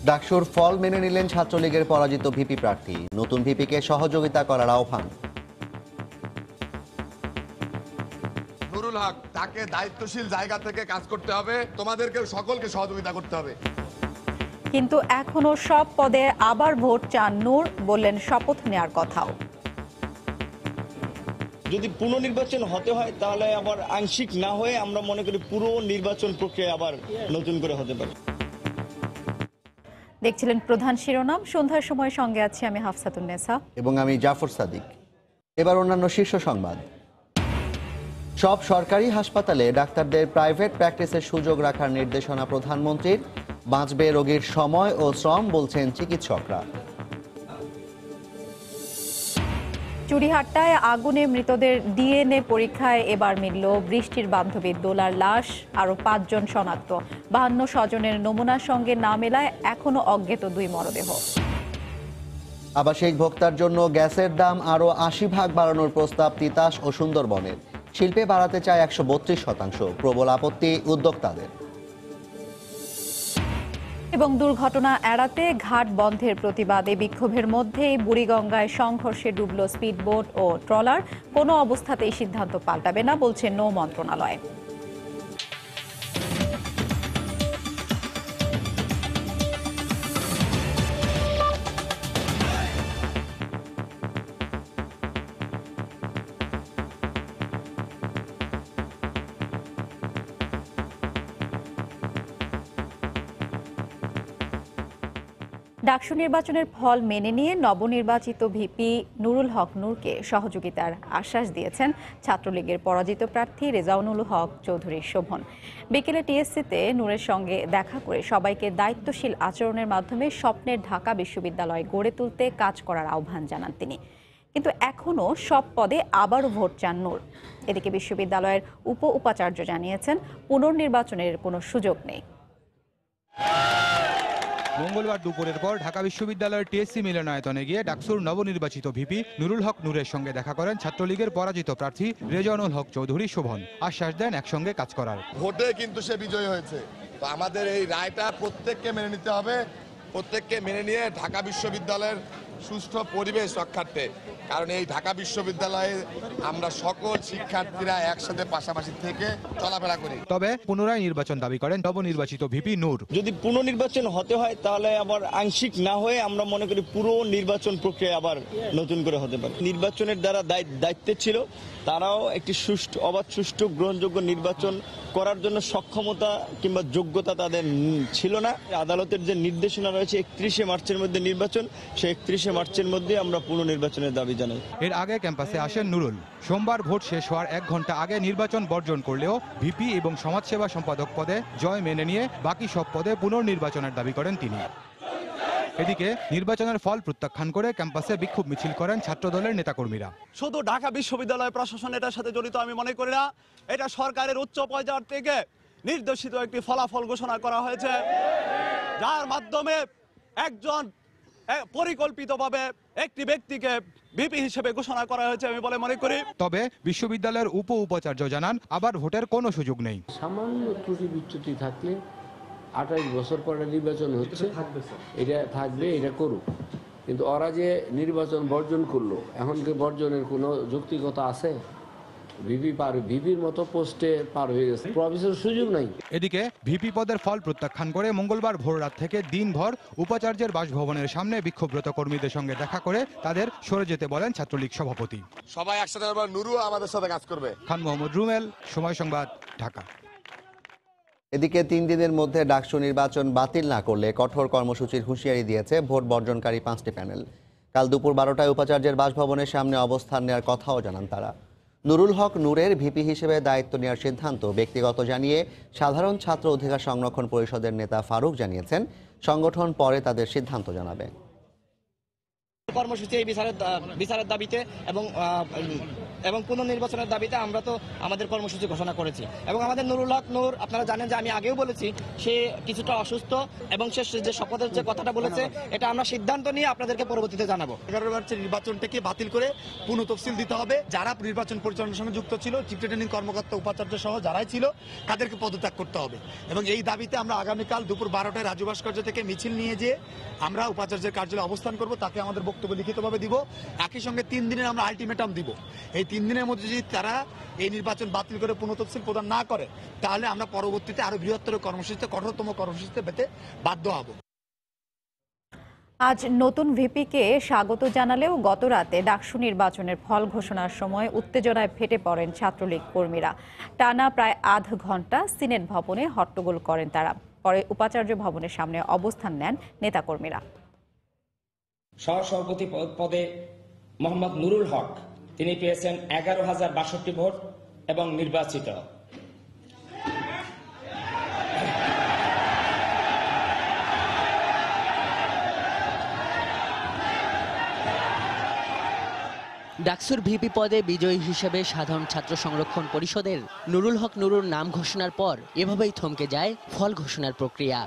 ডাকসুর ফল মেনে নিলেন ছাত্রলীগের পরাজিত ভিপি প্রার্থী। নতুন ভিপিকে সহযোগিতা করার আহ্বান। নুরুল হক, তাকে দায়িত্বশীল জায়গা থেকে কাজ করতে হবে, তোমাদেরকে সকলকে সহযোগিতা করতে হবে। কিন্তু এখনো সব পদে আবার ভোট চান নূর, বললেন শপথ নেওয়ার কথাও। যদি পুনর্নির্বাচন হতে হয় তাহলে আবার আংশিক না হয়ে আমরা মনে করি পুরো নির্বাচন প্রক্রিয়া আবার নতুন করে হতে পারে। দেখছিলেন প্রধান শিরোনাম। সন্ধ্যার সময় সঙ্গে আছি আমি হাফসাতুন্নেসা এবং আমি জাফর সাদিক। এবার অন্যান্য শীর্ষ সংবাদ। সব সরকারি হাসপাতালে ডাক্তারদের প্রাইভেট প্র্যাকটিসের সুযোগ রাখার নির্দেশনা প্রধানমন্ত্রীর। বাঁচবে রোগীর সময় ও শ্রম, বলছেন চিকিৎসকরা। চুড়িহাট্টায় আগুনে মৃতদের ডিএনএ পরীক্ষায় এবার মিলল বৃষ্টির বান্ধবী দোলার লাশ। আরও 5 জন শনাক্ত। 52 স্বজনের নমুনার সঙ্গে না মেলায় এখনো অজ্ঞাত 2 মরদেহ। আবাসিক ভোক্তার জন্য গ্যাসের দাম আরও 80 ভাগ বাড়ানোর প্রস্তাব তিতাস ও সুন্দরবনের। শিল্পে বাড়াতে চায় 132%। প্রবল আপত্তি উদ্যোক্তাদের। এবং দুর্ঘটনা এড়াতে ঘাট বন্ধের প্রতিবাদে বিক্ষোভের মধ্যেই বুড়িগঙ্গায় সংঘর্ষে ডুবল স্পিডবোট ও ট্রলার। কোনো অবস্থাতেই সিদ্ধান্ত পাল্টাবে না, বলছে নৌ মন্ত্রণালয়। ডাকসু নির্বাচনের ফল মেনে নিয়ে নবনির্বাচিত ভিপি নুরুল হক নূরকে সহযোগিতার আশ্বাস দিয়েছেন ছাত্রলীগের পরাজিত প্রার্থী রেজাউনুল হক চৌধুরী শোভন। বিকেলে টিএসসিতে নূরের সঙ্গে দেখা করে সবাইকে দায়িত্বশীল আচরণের মাধ্যমে স্বপ্নের ঢাকা বিশ্ববিদ্যালয় গড়ে তুলতে কাজ করার আহ্বান জানান তিনি। কিন্তু এখনও সব পদে আবারও ভোট চান নূর। এদিকে বিশ্ববিদ্যালয়ের উপাচার্য জানিয়েছেন পুনর্নির্বাচনের কোনো সুযোগ নেই। মঙ্গলবার দুপুরের পর ঢাকা বিশ্ববিদ্যালয়ের টিএসসি মিলনায়তনে গিয়ে ডাকসুর নবনির্বাচিত ভিপি নুরুল হক নূরের সঙ্গে দেখা করেন ছাত্রলীগের পরাজিত প্রার্থী রেজাউনুল হক চৌধুরী শোভন। আশ্বাস দেন একসঙ্গে কাজ করার। ভোটে কিন্তু সে বিজয়ী হয়েছে, তো আমাদের এই রায়টা প্রত্যেককে মেনে নিতে হবে। প্রত্যেককে মেনে নিয়ে ঢাকা বিশ্ববিদ্যালয়ের সুষ্ঠু পরিবেশ রক্ষার্থে, কারণ এই ঢাকা বিশ্ববিদ্যালয়ে আমরা সকল শিক্ষার্থীরা একসাথে পাশাপাশি থেকে চলাফেরা করি। তবে পুনরায় নির্বাচন দাবি করেন নবনির্বাচিত ভিপি নূর। যদি পুনর্নির্বাচন হতে হয় তাহলে আবার আংশিক না হয়ে আমরা মনে করি পুরো নির্বাচন প্রক্রিয়া আবার নতুন করে হতে পারে। নির্বাচনের দ্বারা দায়িত্বে ছিল, তারাও একটি সুষ্ঠু, অবাধ, সুষ্ঠু, গ্রহণযোগ্য নির্বাচন করার জন্য সক্ষমতা কিংবা যোগ্যতা তাদের ছিল না। আদালতের যে নির্দেশনা রয়েছে 31শে মার্চের মধ্যে নির্বাচন, সেই 31শে মার্চের মধ্যে আমরা পুনর্নির্বাচনের দাবি জানাই। এর আগে ক্যাম্পাসে আসেন নুরুল। সোমবার ভোট শেষ হওয়ার 1 ঘন্টা আগে নির্বাচন বর্জন করলেও ভিপি এবং সমাজসেবা সম্পাদক পদে জয় মেনে নিয়ে বাকি সব পদে পুনর্নির্বাচনের দাবি করেন তিনি। এদিকে নির্বাচনের ফল প্রত্যাখ্যান করে ক্যাম্পাসে বিক্ষোভ মিছিল করেন ছাত্রদলের নেতাকর্মীরা। শুধু ঢাকা বিশ্ববিদ্যালয় প্রশাসন এটার সাথে জড়িত আমি মনে করি না। এটা সরকারের উচ্চ পর্যায় থেকে নির্দেশিত একটি ফলাফল ঘোষণা করা হয়েছে, যার মাধ্যমে একজন পরিকল্পিতভাবে একটি ব্যক্তিকে ভিপি হিসেবে ঘোষণা করা হয়েছে আমি বলে মনে করি। তবে বিশ্ববিদ্যালয়ের উপাচার্য জানান আবার ভোটের কোনো সুযোগ নেই। সামান্য ত্রুটি বিচ্যুতি থাকলে 28 বছর পরে নির্বাচন হচ্ছে, এটা থাকবে, এটা করুক। কিন্তু ওরা যে নির্বাচন বর্জন করলো, এখন কি বর্জনের কোনো যৌক্তিকতা আছে? ভিপির মতো পোস্টে পার হয়ে গেছে, প্রফেসর সুযোগ নাই। এদিকে ভিপি পদের ফল প্রত্যাখ্যান করে মঙ্গলবার ভোররাত থেকে দিনভর উপাচার্যের বাসভবনের সামনে বিক্ষোভরত কর্মীদের সঙ্গে দেখা করে তাদের সরে যেতে বলেন ছাত্রলীগ সভাপতি। সবাই একসাথে নুরু আমাদের সাথে কাজ করবে। খান মোহাম্মদ রুমেল, সময় সংবাদ, ঢাকা। এদিকে 3 দিনের মধ্যে ডাকসু নির্বাচন বাতিল না করলে কঠোর কর্মসূচির হুঁশিয়ারি দিয়েছে ভোট বর্জনকারী 5টি প্যানেল। কাল দুপুর 12টায় উপাচার্যের বাসভবনের সামনে অবস্থান নেওয়ার কথাও জানান তারা। নুরুল হক নূরের ভিপি হিসেবে দায়িত্ব নেওয়ার সিদ্ধান্ত ব্যক্তিগত জানিয়ে সাধারণ ছাত্র অধিকার সংরক্ষণ পরিষদের নেতা ফারুক জানিয়েছেন সংগঠন পরে তাদের সিদ্ধান্ত জানাবে। কর্মসূচি এই বিচারের দাবিতে এবং এবং পুনর্নির্বাচনের দাবিতে আমরা তো আমাদের কর্মসূচি ঘোষণা করেছি এবং আমাদের নুরুল হক নূর আপনারা জানেন যে আমি আগেও বলেছি সে কিছুটা অসুস্থ এবং সে যে শপথের যে কথাটা বলেছে এটা আমরা সিদ্ধান্ত নিয়ে আপনাদেরকে পরবর্তীতে জানাবো। 11 মার্চের নির্বাচনটাকে বাতিল করে পুনঃ তফসিল দিতে হবে। যারা নির্বাচন পরিচালনার সঙ্গে যুক্ত ছিল, চিফ রিটার্নিং কর্মকর্তা, উপাচার্য সহ যারাই ছিল তাদেরকে পদত্যাগ করতে হবে এবং এই দাবিতে আমরা আগামীকাল দুপুর 12টায় রাজু ভাস্কর্য থেকে মিছিল নিয়ে যেয়ে আমরা উপাচার্যের কার্যালয়ে অবস্থান করব। তাকে আমাদের বক্তব্য লিখিতভাবে দিব। একই সঙ্গে 3 দিনের আমরা আলটিমেটাম দিব। এই 3 দিনের মধ্যে যদি তারা এই নির্বাচন বাতিল করে পুনঃ তফসিল প্রদান না করে তাহলে আমরা পরবর্তীতে আরো বৃহত্তর কর্মসূচিতে, কঠোরতম কর্মসূচিতে পেতে বাধ্য হব। আজ নতুন ভিপিকে স্বাগত জানালেও গতরাতে ডাকসু নির্বাচনের ফল ঘোষণার সময় উত্তেজনায় ফেটে পড়েন ছাত্রলীগ কর্মীরা। টানা প্রায় আধ ঘন্টা সিনেট ভবনে হট্টগোল করেন তারা। পরে উপাচার্য ভবনের সামনে অবস্থান নেন নেতাকর্মীরা। সহসভাপতি পদে মোহাম্মদ নুরুল হক, তিনি পেয়েছেন 11,062 ভোট এবং নির্বাচিত। ডাকসুর ভিপি পদে বিজয়ী হিসেবে সাধারণ ছাত্র সংরক্ষণ পরিষদের নুরুল হক নুরুর নাম ঘোষণার পর এভাবেই থমকে যায় ফল ঘোষণার প্রক্রিয়া।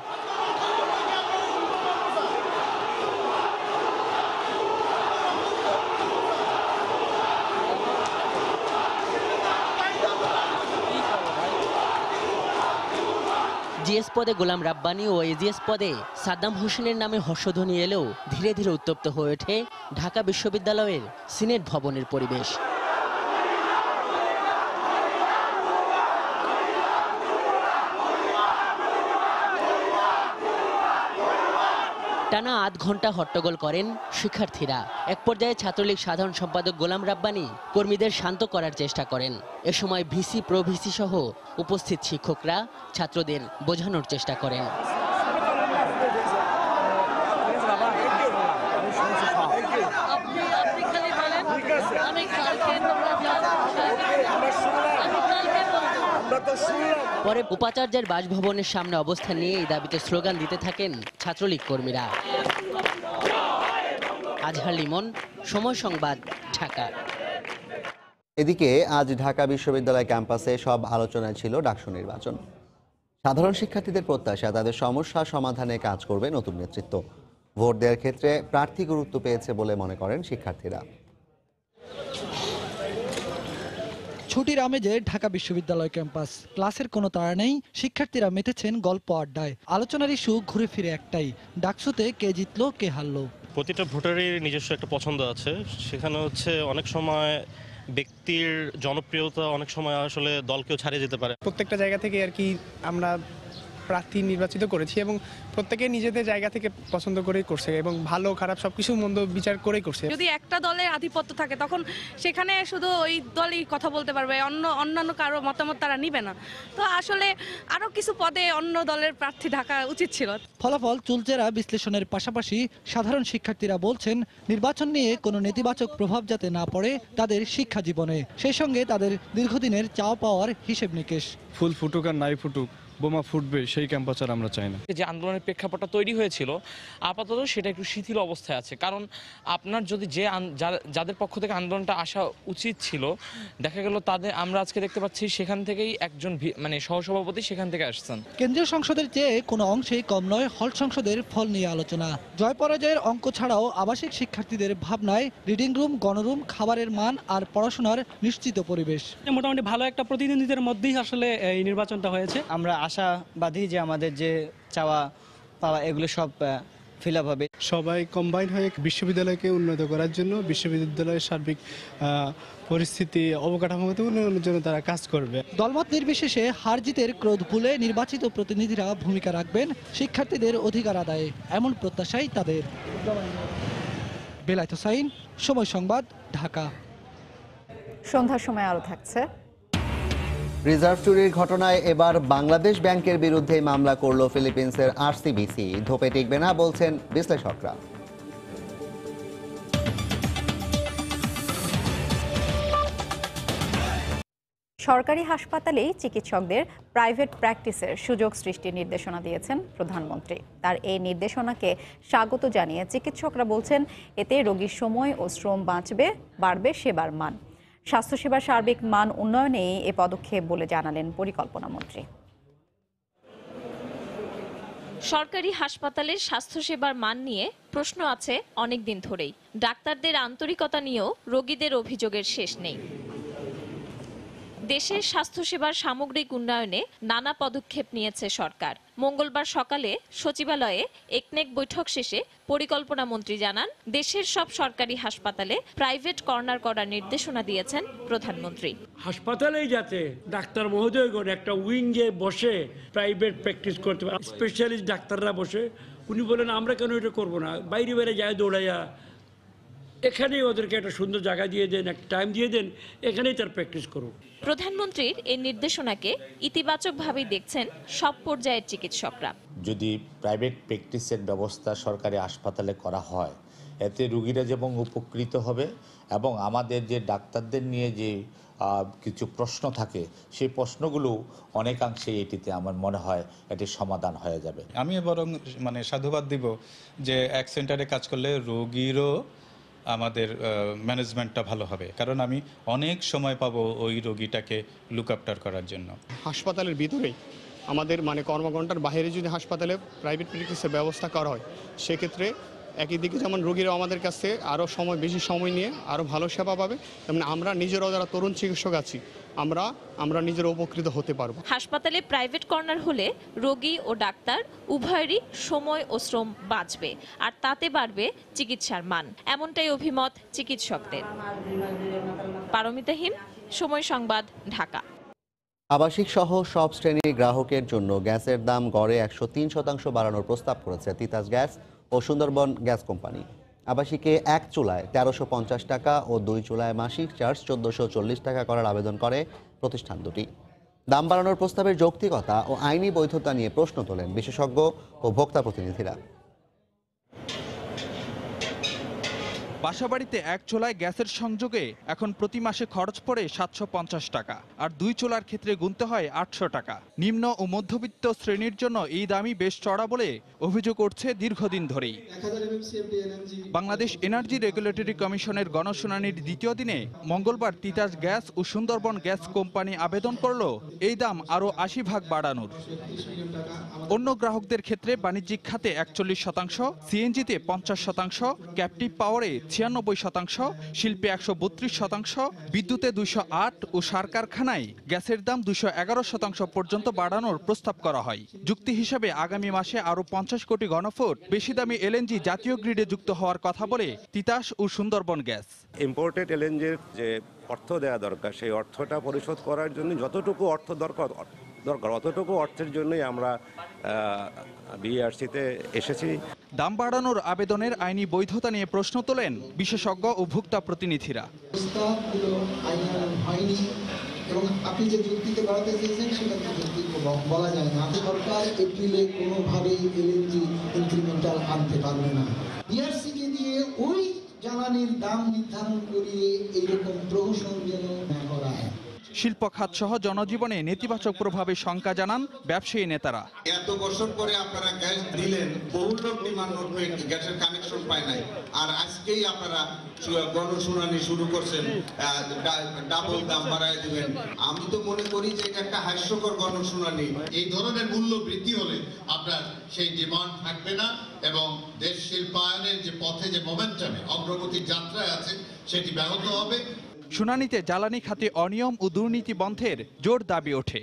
জিএস পদে গোলাম রাব্বানী ও এজিএস পদে সাদ্দাম হোসেনের নামে হর্ষধ্বনি এলেও ধীরে ধীরে উত্তপ্ত হয়ে ওঠে ঢাকা বিশ্ববিদ্যালয়ের সিনেট ভবনের পরিবেশ। টানা আধ ঘন্টা হট্টগোল করেন শিক্ষার্থীরা। এক পর্যায়ে ছাত্রলীগ সাধারণ সম্পাদক গোলাম রাব্বানী কর্মীদের শান্ত করার চেষ্টা করেন। এ সময় ভিসি প্রভিসি সহ উপস্থিত শিক্ষকরা ছাত্রদের বোঝানোর চেষ্টা করেন। পরে উপাচার্যের বাসভবনের সামনে অবস্থান নিয়ে এই দাবিতে স্লোগান দিতে থাকেন ছাত্রলীগ কর্মীরা। আজহার লিমন, সময় সংবাদ, ঢাকা। এদিকে আজ ঢাকা বিশ্ববিদ্যালয় ক্যাম্পাসে সব আলোচনায় ছিল ডাকসু নির্বাচন। সাধারণ শিক্ষার্থীদের প্রত্যাশা তাদের সমস্যা সমাধানে কাজ করবে নতুন নেতৃত্ব। ভোট দেওয়ার ক্ষেত্রে প্রার্থী গুরুত্ব পেয়েছে বলে মনে করেন শিক্ষার্থীরা। ছুটির আমেজে ঢাকা বিশ্ববিদ্যালয় ক্যাম্পাস, ক্লাসের কোনো তাড়া নেই, শিক্ষার্থীরা মেতেছেন গল্প আড্ডায়। আলোচনার ইস্যু ঘুরে ফিরে একটাই, ডাকসুতে কে জিতলো কে হারলো। প্রতিটা ভোটারের নিজস্ব একটা পছন্দ আছে, সেখানে হচ্ছে অনেক সময় ব্যক্তির জনপ্রিয়তা অনেক সময় আসলে দলকেও ছাড়িয়ে যেতে পারে। প্রত্যেকটা জায়গা থেকে আর কি আমরা প্রার্থী নির্বাচিত করেছি এবং প্রত্যেকে নিজেদের জায়গা থেকে পছন্দ করেই করছে এবং ভালো খারাপ সবকিছু মন্দ বিচার করেই করছে। যদি একটা দলের আধিপত্য থাকে তখন সেখানে শুধু ওই দলই কথা বলতে পারবে, অন্যান্য কারো মতামত তারা নিবে না। তো আসলে আরো কিছু পদে অন্য দলের প্রার্থী ঢাকা উচিত ছিল। ফলাফল চুলচেরা বিশ্লেষণের পাশাপাশি সাধারণ শিক্ষার্থীরা বলছেন নির্বাচন নিয়ে কোনো নেতিবাচক প্রভাব যাতে না পড়ে তাদের শিক্ষা জীবনে, সেই সঙ্গে তাদের দীর্ঘদিনের চাওয়া পাওয়ার হিসেব নিকেশ। ফুল ফুটুক আর নাই ফুটুক, বোমা ফুটবে সেই ক্যাম্পাস আর আমরা চাই না। যে আন্দোলনের প্রেক্ষাপটটা তৈরি হয়েছিল আপাতত সেটা একটু শিথিল অবস্থায় আছে, কারণ আপনার যদি যাদের পক্ষ থেকে আন্দোলনটা আসা উচিত ছিল দেখা গেল তাদের আমরা আজকে দেখতে পাচ্ছি সেখান থেকেই একজন মানে সহসভাপতি সেখান থেকে আসছেন। কেন্দ্রীয় সংসদের চেয়ে কোনো অংশেই কম নয় হল সংসদের ফল নিয়ে আলোচনা। জয় পরাজয়ের অঙ্ক ছাড়াও আবাসিক শিক্ষার্থীদের ভাবনায় রিডিং রুম, গণরুম, খাবারের মান আর পড়াশোনার নিশ্চিত পরিবেশ। মোটামুটি ভালো একটা প্রতিদ্বন্দ্বিতার মধ্যেই আসলে এই নির্বাচনটা হয়েছে। আমরা আশাবাদী যে আমাদের যে চাওয়া পাওয়া এগুলো সব ফিল আপ হবে। সবাই কম্বাইন হয়ে বিশ্ববিদ্যালয়কে উন্নত করার জন্য, বিশ্ববিদ্যালয়ের সার্বিক পরিস্থিতি অবকাঠামোগত উন্নয়নের জন্য তারা কাজ করবে। দলমত নির্বিশেষে হার জিতের ক্রোধ ভুলে নির্বাচিত প্রতিনিধিরা ভূমিকা রাখবেন শিক্ষার্থীদের অধিকার আদায়ে, এমন প্রত্যাশাই তাদের। বেলায়েত হোসাইন, সময় সংবাদ, ঢাকা। সন্ধ্যার সময় আরো থাকছে। রিজার্ভ চুরির ঘটনায় এবার বাংলাদেশ ব্যাংকের বিরুদ্ধে মামলা করল ফিলিপিন্সের আরসিবিসি। ধোপে টিকবে না বলছেন বিশ্লেষকরা। সরকারি হাসপাতালেই চিকিৎসকদের প্রাইভেট প্র্যাকটিসের সুযোগ সৃষ্টির নির্দেশনা দিয়েছেন প্রধানমন্ত্রী। তার এই নির্দেশনাকে স্বাগত জানিয়ে চিকিৎসকরা বলছেন এতে রোগীর সময় ও শ্রম বাড়বে সেবার মান। স্বাস্থ্যসেবার সার্বিক মান উন্নয়নে এ পদক্ষেপ বলে জানালেন পরিকল্পনামন্ত্রী। সরকারি হাসপাতালের স্বাস্থ্যসেবার মান নিয়ে প্রশ্ন আছে অনেক দিন ধরেই। ডাক্তারদের আন্তরিকতা নিয়েও রোগীদের অভিযোগের শেষ নেই। দেশের স্বাস্থ্যসেবার সামগ্রিক উন্নয়নে নানা পদক্ষেপ নিয়েছে সরকার। মঙ্গলবার সকালে সচিবালয়ে একনেক বৈঠক শেষে পরিকল্পনা মন্ত্রী জানান, দেশের সব সরকারি হাসপাতালে প্রাইভেট কর্নার করার নির্দেশনা দিয়েছেন প্রধানমন্ত্রী। হাসপাতালেই যাতে ডাক্তার মহোদয়গণ একটা উইঙ্গে বসে প্রাইভেট প্র্যাকটিস করতে পারে, স্পেশালিস্ট ডাক্তাররা বসে। উনি বলেন আমরা কেন এটা করবো না, বাইরে বাইরে যায় দৌড়াইয়া, এখানেই ওদেরকে একটা সুন্দর জায়গা দিয়ে দেন, একটা টাইম দিয়ে দেন, এখানেই তার প্র্যাকটিস করুক। প্রধানমন্ত্রীর এই নির্দেশনাকে ইতিবাচকভাবেই দেখছেন সব পর্যায়ের চিকিৎসকরা। যদি প্রাইভেট প্র্যাকটিসের ব্যবস্থা সরকারি হাসপাতালে করা হয়, এতে রোগীরা যেমন উপকৃত হবে এবং আমাদের যে ডাক্তারদের নিয়ে যে কিছু প্রশ্ন থাকে সেই প্রশ্নগুলো অনেকাংশে এটিতে আমার মনে হয় এটি সমাধান হয়ে যাবে। আমি বরং সাধুবাদ দিব যে এক সেন্টারে কাজ করলে রোগীরও আমাদের ম্যানেজমেন্টটা ভালো হবে, কারণ আমি অনেক সময় পাবো ওই রোগীটাকে লুক আফটার করার জন্য। হাসপাতালের ভিতরেই আমাদের কর্মঘণ্টার বাইরে যদি হাসপাতালে প্রাইভেট প্র্যাকটিসের ব্যবস্থা করা হয়, সেক্ষেত্রে একই দিকে যেমন রোগীরাও আমাদের কাছে আরও বেশি সময় নিয়ে আরও ভালো সেবা পাবে, তেমনি আমরা নিজেরাও যারা তরুণ চিকিৎসক আছি আমরা নিজেরা উপকৃত হতে পারবো। হাসপাতালে প্রাইভেট কর্নার হলে রোগী ও ডাক্তার উভয়েরই সময় ও শ্রম বাঁচবে, আর তাতে বাড়বে চিকিৎসার মান। এমনটাই অভিমত চিকিৎসকদের। পারমিতা হিম, সময় সংবাদ, ঢাকা। আবাসিক সহ সব শ্রেণীর গ্রাহকের জন্য গ্যাসের দাম গড়ে 103% বাড়ানোর প্রস্তাব করেছে তিতাস গ্যাস ও সুন্দরবন গ্যাস কোম্পানি। আবাসিকে 1 চুলায় 1350 টাকা ও 2 চুলায় মাসিক চার্জ 1440 টাকা করার আবেদন করে প্রতিষ্ঠান দুটি। দাম বাড়ানোর প্রস্তাবের যৌক্তিকতা ও আইনি বৈধতা নিয়ে প্রশ্ন তোলেন বিশেষজ্ঞ ও ভোক্তা প্রতিনিধিরা। বাসাবাড়িতে 1 চুলায় গ্যাসের সংযোগে এখন প্রতি মাসে খরচ পড়ে 750 টাকা, আর 2 চুলার ক্ষেত্রে গুনতে হয় 800 টাকা। নিম্ন ও মধ্যবিত্ত শ্রেণীর জন্য এই দামই বেশ চড়া বলে অভিযোগ উঠছে দীর্ঘদিন ধরেই। বাংলাদেশ এনার্জি রেগুলেটরি কমিশনের গণশুনানির দ্বিতীয় দিনে মঙ্গলবার তিতাস গ্যাস ও সুন্দরবন গ্যাস কোম্পানি আবেদন করল এই দাম আরও 80 ভাগ বাড়ানোর। অন্য গ্রাহকদের ক্ষেত্রে বাণিজ্যিক খাতে 41%, সিএনজিতে 50%, ক্যাপটিভ পাওয়ারে 96%, শিল্পে 132%, বিদ্যুতে 208 ও সার কারখানায় গ্যাসের দাম 211% পর্যন্ত বাড়ানোর প্রস্তাব করা হয়। যুক্তি হিসেবে আগামী মাসে আরও 50 কোটি ঘনফুট বেশি দামি এলএনজি জাতীয় গ্রিডে যুক্ত হওয়ার কথা বলে তিতাস ও সুন্দরবন গ্যাস। ইম্পোর্টেড এলএনজির যে অর্থ দেওয়া দরকার, সেই অর্থটা পরিশোধ করার জন্য যতটুকু অর্থ দরকার অতটুকু অর্থের জন্যই আমরা বিআরসিতে এসেছি। দাম বাড়ানোর আবেদনের আইনি বৈধতা নিয়ে প্রশ্ন তোলেন বিশেষজ্ঞ ও ভোক্তা প্রতিনিধিরা। এবং আপনি যে যুক্তিতে বাড়াতে চেয়েছেন সেটা তো যুক্তি বলা যায় না। সরকার এপ্রিলে কোনোভাবেই এলএনজি ইনক্রিমেন্টাল আনতে পারবে না। বিআরসিকে দিয়ে ওই জ্বালানির দাম নির্ধারণ করিয়ে এইরকম প্রহসন যেন না করা হয়। শিল্প খাত সহ জনজীবনে নেতিবাচক প্রভাবে শঙ্কা জানান ব্যবসায়ী নেতারা। এত বছর পরে আপনারা গ্যাস দিলেন, বহু লোক ডিমান্ড করবে, গ্যাসের কানেকশন পায় নাই, আর আজকেই আপনারা গণশুনানি শুরু করছেন, ডাবল দাম বাড়ায় দিবেন। আমি তো মনে করি যে এটা একটা হাস্যকর গণশুনানি। এই ধরনের মূল্য বৃদ্ধি হলে আপনার সেই ডিমান্ড থাকবে না এবং দেশ শিল্পায়নের যে পথে যে মোমেন্টামে অগ্রগতির যাত্রায় আছে সেটি ব্যাহত হবে। শুনানিতে জ্বালানি খাতে অনিয়ম ও দুর্নীতি বন্ধের জোর দাবি ওঠে।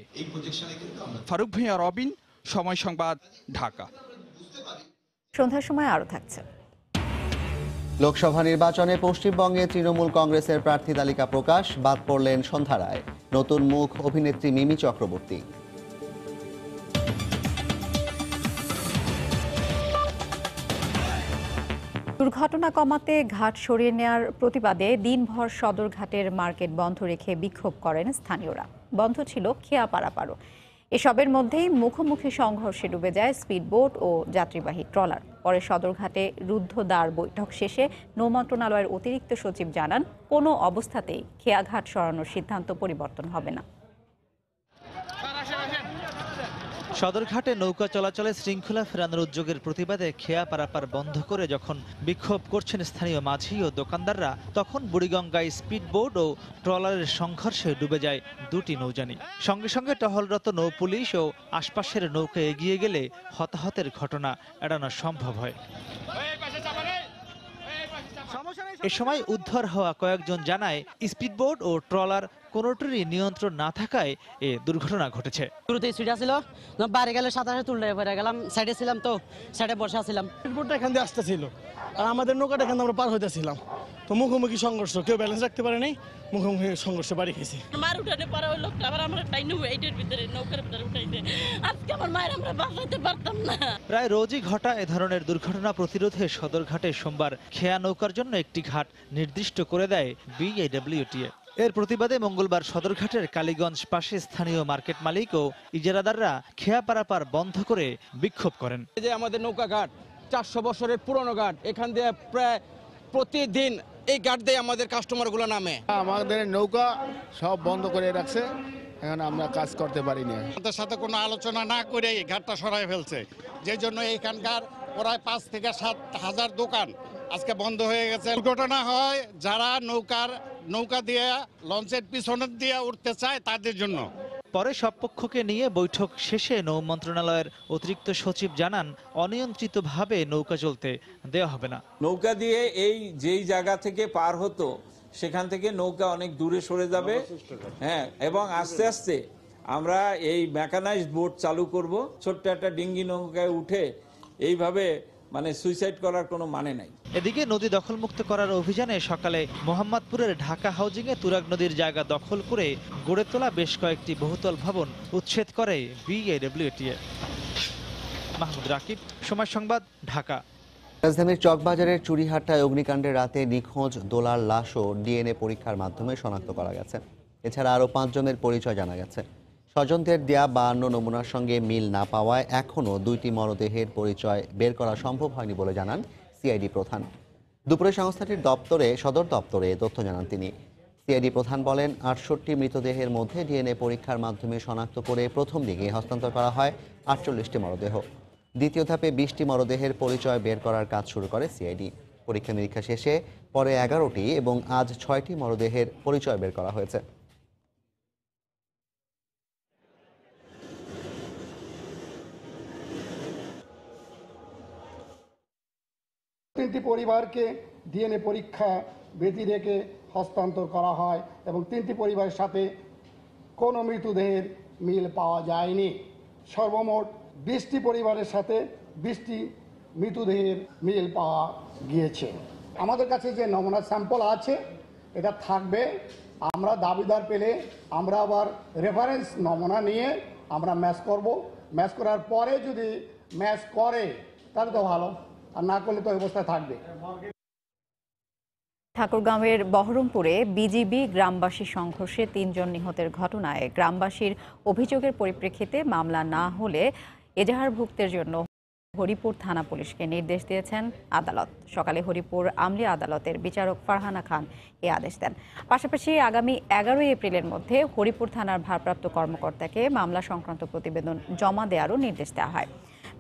ফারুক ভূঁইয়া, রবিন, সময় সংবাদ, ঢাকা। সন্ধ্যার সময় আরো থাকছে। লোকসভা নির্বাচনে পশ্চিমবঙ্গে তৃণমূল কংগ্রেসের প্রার্থী তালিকা প্রকাশ, বাদ পড়লেন সন্ধ্যা রায়। নতুন মুখ অভিনেত্রী মিমি চক্রবর্তী। দুর্ঘটনা কমাতে ঘাট সরিয়ে নেওয়ার প্রতিবাদে দিনভর সদরঘাটের মার্কেট বন্ধ রেখে বিক্ষোভ করেন স্থানীয়রা। বন্ধ ছিল খেয়া পারাপারও। এসবের মধ্যেই মুখোমুখি সংঘর্ষে ডুবে যায় স্পিডবোট ও যাত্রীবাহী ট্রলার। পরে সদরঘাটে রুদ্ধদ্বার বৈঠক শেষে নৌ মন্ত্রণালয়ের অতিরিক্ত সচিব জানান, কোনো অবস্থাতেই খেয়াঘাট সরানোর সিদ্ধান্ত পরিবর্তন হবে না। সদরঘাটে নৌকা চলাচলে শৃঙ্খলা ফেরানোর উদ্যোগের প্রতিবাদে খেয়া পারাপার বন্ধ করে যখন বিক্ষোভ করছেন স্থানীয় মাঝি ও দোকানদাররা, তখন বুড়িগঙ্গায় স্পিডবোট ও ট্রলারের সংঘর্ষে ডুবে যায় দুটি নৌযানী। সঙ্গে সঙ্গে টহলরত নৌপুলিশ ও আশপাশের নৌকা এগিয়ে গেলে হতাহতের ঘটনা এড়ানো সম্ভব হয়। এ সময় উদ্ধার হওয়া কয়েকজন জানায়, স্পিডবোট ও ট্রলার কোনোটিরই নিয়ন্ত্রণ না থাকায় এ দুর্ঘটনা ঘটেছে। শুরুতে স্পিড ছিল, বাড়ি গেলে সাঁতারে তুললে পরে গেলাম, সাইডে ছিলাম তো সাইডে বসে ছিলাম। স্পিডবোটটা এখান দিয়ে আসতেছিল আর আমাদের নৌকাটা এখান আমরা পার হইতেছিলাম, তো মুখোমুখি সংঘর্ষ, কেউ ব্যালেন্স রাখতে পারে নাই, মুখোমুখি সংঘর্ষে বাড়ি খেয়েছি। মার উঠানে পারে ওই লোকটা আবার আমরা টাইনু এইটার ভিতরে নৌকার ভিতরে উঠাইতে, আজকে আমার মায়ের আমরা বাঁচাইতে পারতাম না। প্রায় রোজই ঘটা এ ধরনের দুর্ঘটনা প্রতিরোধে সদরঘাটে সোমবার খেয়া নৌকার জন্য একটি ঘাট নির্দিষ্ট করে দেয় বিআইডব্লিউটিএ। এর প্রতিবাদে মঙ্গলবার সদরঘাটের কালীগঞ্জ পাশে স্থানীয় মার্কেট মালিক ও ইজারাদাররা খেয়া পারাপার বন্ধ করে বিক্ষোভ করেন। এই যে আমাদের নৌকা ঘাট 400 বছরের পুরনো ঘাট, এখান দিয়ে প্রায় প্রতিদিন এই ঘাট দিয়ে আমাদের কাস্টমারগুলো নামে। আমাদের নৌকা সব বন্ধ করে রাখছে, এখন আমরা কাজ করতে পারি না। আমাদের সাথে কোনো আলোচনা না করে এই ঘাটটা সরাই ফেলছে, যে জন্য এইখানকার প্রায় 5 থেকে 7 হাজার দোকান আজকে বন্ধ হয়ে গেছে। দুর্ঘটনা হয় যারা নৌকা দিয়ে লঞ্চের পিছনের দিয়ে উঠতে চায় তাদের জন্য। পরে সব পক্ষকে নিয়ে বৈঠক শেষে নৌ মন্ত্রণালয়ের অতিরিক্ত সচিব জানান, অনিয়ন্ত্রিতভাবে নৌকা চলতে দেওয়া হবে না। নৌকা দিয়ে এই যেই জায়গা থেকে পার হতো সেখান থেকে নৌকা অনেক দূরে সরে যাবে, হ্যাঁ, এবং আস্তে আস্তে আমরা এই মেকানাইজড বোট চালু করব। ছোট্ট একটা ডিঙ্গি নৌকায় উঠে এইভাবে সুইসাইড করার কোনো মানে নাই। এদিকে নদী দখলমুক্ত করার অভিযানে সকালে মোহাম্মদপুরের ঢাকা হাউজিংয়ে তুরাগ নদীর জায়গা দখল করে গড়ে তোলা বেশ কয়েকটি বহুতল ভবন উচ্ছেদ করে বিআইডব্লিউটিএ। মাহমুদ রাকিব, সময় সংবাদ, ঢাকা। রাজধানীর চকবাজারের চুরিহাট্টায় অগ্নিকাণ্ডের রাতে নিখোঁজ দোলার লাশও ডিএনএ পরীক্ষার মাধ্যমে শনাক্ত করা গেছে। এছাড়া আরও 5 জনের পরিচয় জানা গেছে। স্বজনদের দেয়া 52 নমুনার সঙ্গে মিল না পাওয়ায় এখনও 2টি মরদেহের পরিচয় বের করা সম্ভব হয়নি বলে জানান সিআইডি প্রধান। দুপুরে সংস্থাটির সদর দপ্তরে তথ্য জানান তিনি। সিআইডি প্রধান বলেন, 68টি মৃতদেহের মধ্যে ডিএনএ পরীক্ষার মাধ্যমে শনাক্ত করে প্রথম দিকে হস্তান্তর করা হয় 48টি মরদেহ। দ্বিতীয় ধাপে 20টি মরদেহের পরিচয় বের করার কাজ শুরু করে সিআইডি। পরীক্ষা নিরীক্ষা শেষে পরে 11টি এবং আজ 6টি মরদেহের পরিচয় বের করা হয়েছে। তিনটি পরিবারকে ডিএনএ পরীক্ষা ব্যতি রেখে হস্তান্তর করা হয় এবং 3টি পরিবারের সাথে কোনো মৃতদেহের মিল পাওয়া যায়নি। সর্বমোট 20টি পরিবারের সাথে 20টি মৃতদেহের মিল পাওয়া গিয়েছে। আমাদের কাছে যে নমুনা স্যাম্পল আছে এটা থাকবে, আমরা দাবিদার পেলে আমরা আবার রেফারেন্স নমুনা নিয়ে আমরা ম্যাচ করব। ম্যাচ করার পরে যদি ম্যাচ করে তাহলে তো ভালো, আর না করলে তো অবস্থায় থাকবে। ঠাকুরগাঁওয়ের বহরমপুরে বিজিবি গ্রামবাসী সংঘর্ষে 3 জন নিহতের ঘটনায় গ্রামবাসীর অভিযোগের পরিপ্রেক্ষিতে মামলা না হলে এজাহারভুক্তের জন্য হরিপুর থানা পুলিশকে নির্দেশ দিয়েছেন আদালত। সকালে হরিপুর আমলি আদালতের বিচারক ফারহানা খান এ আদেশ দেন। পাশাপাশি আগামী 11 এপ্রিলের মধ্যে হরিপুর থানার ভারপ্রাপ্ত কর্মকর্তাকে মামলা সংক্রান্ত প্রতিবেদন জমা দেওয়ারও নির্দেশ দেওয়া হয়।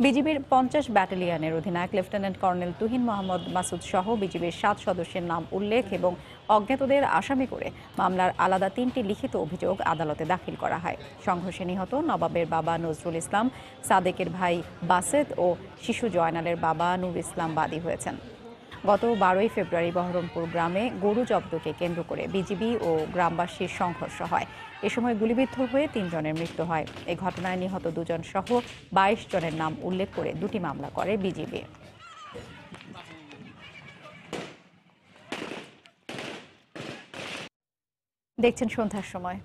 বিজিবির 50 ব্যাটালিয়নের অধিনায়ক লেফটেন্যান্ট কর্নেল তুহিন মোহাম্মদ মাসুদ সহ বিজিবির 7 সদস্যের নাম উল্লেখ এবং অজ্ঞাতদের আসামি করে মামলার আলাদা 3টি লিখিত অভিযোগ আদালতে দাখিল করা হয়। সংঘর্ষে নিহত নবাবের বাবা নজরুল ইসলাম, সাদেকের ভাই বাসেদ ও শিশু জয়নালের বাবা নূর ইসলাম বাদী হয়েছেন। গত 12 ফেব্রুয়ারি বহরমপুর গ্রামে গরু জব্দকে কেন্দ্র করে বিজিবি ও গ্রামবাসীর সংঘর্ষ হয়। এ সময় গুলিবিদ্ধ হয়ে 3 জনের মৃত্যু হয়। এই ঘটনায় নিহত 2 জন সহ 22 জনের নাম উল্লেখ করে 2টি মামলা করে বিজিবি। দেখছেন সন্ধ্যার সময়।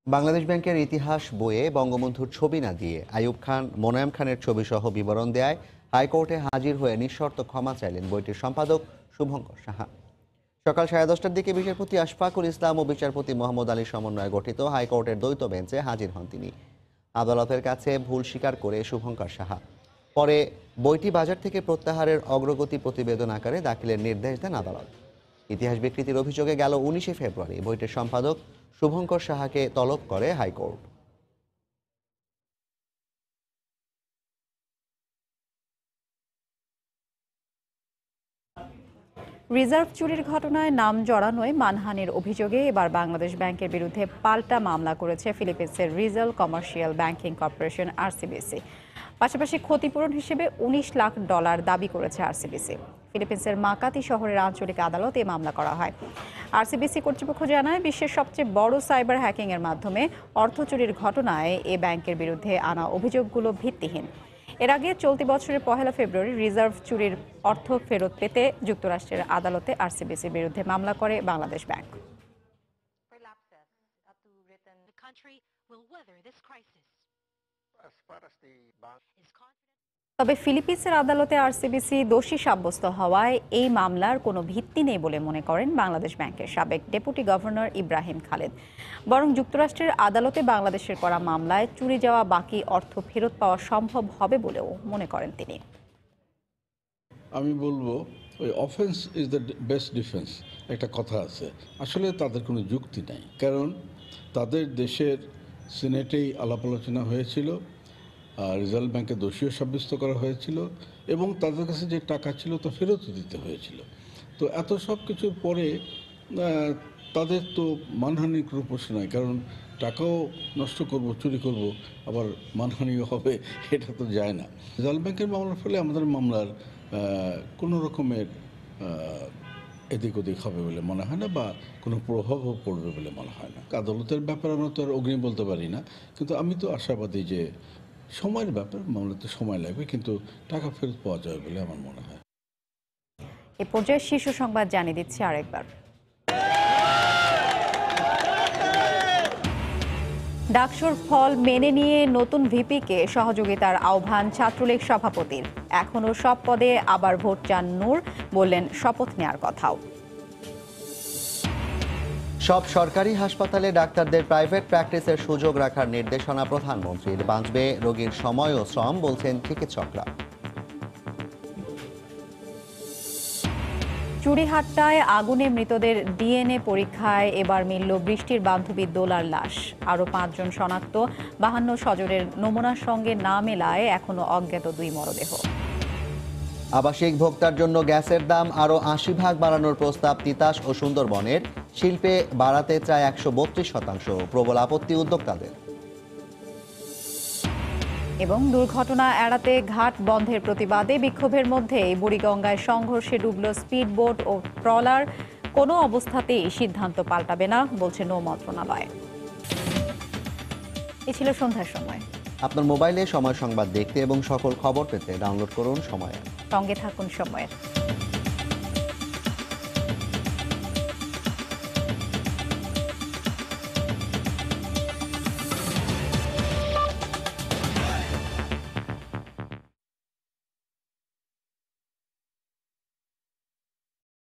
বাংলাদেশ ব্যাংকের ইতিহাস বইয়ে বঙ্গবন্ধুর ছবি না দিয়ে আইয়ুব খান, মোনায়েম খানের ছবি সহ বিবরণ দেয় হাইকোর্টে হাজির হয়ে নিঃশর্ত ক্ষমা চাইলেন বইটির সম্পাদক শুভঙ্কর সাহা। সকাল 10:30টার দিকে বিচারপতি আশফাকুল ইসলাম ও বিচারপতি মোহাম্মদ আলীর সমন্বয়ে গঠিত হাইকোর্টের দ্বৈত বেঞ্চে হাজির হন তিনি। আদালতের কাছে ভুল স্বীকার করে শুভঙ্কর সাহা পরে বইটি বাজার থেকে প্রত্যাহারের অগ্রগতি প্রতিবেদন আকারে দাখিলের নির্দেশ দেন আদালত। ইতিহাস বিকৃতির অভিযোগে গেল 19 ফেব্রুয়ারি বইটির সম্পাদক শুভঙ্কর সাহাকে তলব করে হাইকোর্ট। রিজার্ভ চুরির ঘটনায় নাম জড়ানোয় মানহানির অভিযোগে এবার বাংলাদেশ ব্যাংকের বিরুদ্ধে পাল্টা মামলা করেছে ফিলিপিন্সের রিজাল কমার্শিয়াল ব্যাংকিং কর্পোরেশন আরসিবিসি। পাশাপাশি ক্ষতিপূরণ হিসেবে $19 লাখ দাবি করেছে আরসিবিসি। ফিলিপিন্সের মাকাতি শহরের আঞ্চলিক আদালতে মামলা করা হয়। আরসিবিসি কর্তৃপক্ষ জানায়, বিশ্বের সবচেয়ে বড় সাইবার হ্যাকিংয়ের মাধ্যমে অর্থ চুরির ঘটনায় এ ব্যাংকের বিরুদ্ধে আনা অভিযোগগুলো ভিত্তিহীন। এর আগে চলতি বছরের 1 ফেব্রুয়ারি রিজার্ভ চুরির অর্থ ফেরত পেতে যুক্তরাষ্ট্রের আদালতে আরসিবিসির বিরুদ্ধে মামলা করে বাংলাদেশ ব্যাংক। তবে ফিলিপিন্সের আদালতে আরসিবিসি দোষী সাব্যস্ত হওয়ায় এই মামলার কোনো ভিত্তি নেই বলে মনে করেন বাংলাদেশ ব্যাংকের সাবেক ডেপুটি গভর্নর ইব্রাহিম খালেদ। বরং যুক্তরাষ্ট্রের আদালতে বাংলাদেশের করা মামলায় চুরি যাওয়া বাকি অর্থ ফেরত পাওয়া সম্ভব হবে বলেও মনে করেন তিনি। আমি বলবো ওই offence is the best defence একটা কথা আছে। আসলে তাদের কোনো যুক্তি নাই, কারণ তাদের দেশের সিনেটেই আলাপ আলোচনা হয়েছিল, রিজার্ভ ব্যাংকে দোষীও সাব্যস্ত করা হয়েছিল এবং তাদের কাছে যে টাকা ছিল তা ফেরত দিতে হয়েছিল। তো এত সব কিছুর পরে তাদের তো মানহানির কোনো প্রশ্ন নয়, কারণ টাকাও নষ্ট করব, চুরি করব, আবার মানহানিও হবে, এটা তো যায় না। রিজার্ভ ব্যাংকের মামলার ফলে আমাদের মামলার কোনো রকমের এদিক ওদিক হবে বলে মনে হয় না, বা কোনো প্রভাবও পড়বে বলে মনে হয় না। আদালতের ব্যাপারে আমরা তো আর অগ্রিম বলতে পারি না, কিন্তু আমি তো আশাবাদী যে সময়ের ব্যাপার, মামলাতে সময় লাগবে, কিন্তু টাকা ফেরত পাওয়া যাবে বলে আমার মনে হয়। এ পর্যায়ে শীর্ষ সংবাদ জানিয়ে দিচ্ছি আরেকবার। ডাকসুর ফল মেনে নিয়ে নতুন ভিপিকে সহযোগিতার আহ্বান ছাত্রলীগ সভাপতির। এখনও সব পদে আবার ভোট চান নূর, বললেন শপথ নেওয়ার কথাও। সব সরকারি হাসপাতালে ডাক্তারদের প্রাইভেট প্র্যাকটিসের সুযোগ রাখার নির্দেশনা প্রধানমন্ত্রীর। বাঁচবে রোগীর সময় ও শ্রম, বলছেন চিকিৎসকরা। চুড়িহাট্টায় আগুনে মৃতদের ডিএনএ পরীক্ষায় এবার মিলল বৃষ্টির বান্ধবী দোলার লাশ। আরও 5 জন শনাক্ত, 52 স্বজনের নমুনার সঙ্গে না মেলায় এখনো অজ্ঞাত 2 মরদেহ। আবাসিক ভোক্তার জন্য গ্যাসের দাম আরও 80% বাড়ানোর প্রস্তাব তিতাস ও সুন্দরবনের। শিল্পে বাড়াতে চায় 132%, প্রবল আপত্তি উদ্যোক্তাদের। এবং দুর্ঘটনা এড়াতে ঘাট বন্ধের প্রতিবাদে বিক্ষোভের মধ্যেই বুড়িগঙ্গায় সংঘর্ষে ডুবল স্পিডবোট ও ট্রলার। কোনো অবস্থাতেই সিদ্ধান্ত পাল্টাবে না, বলছে নৌ মন্ত্রণালয়। এ ছিল সন্ধ্যার সময়। আপনার মোবাইলে সময় সংবাদ দেখতে এবং সকল খবর পেতে ডাউনলোড করুন সময়। সঙ্গে থাকুন সময়ের।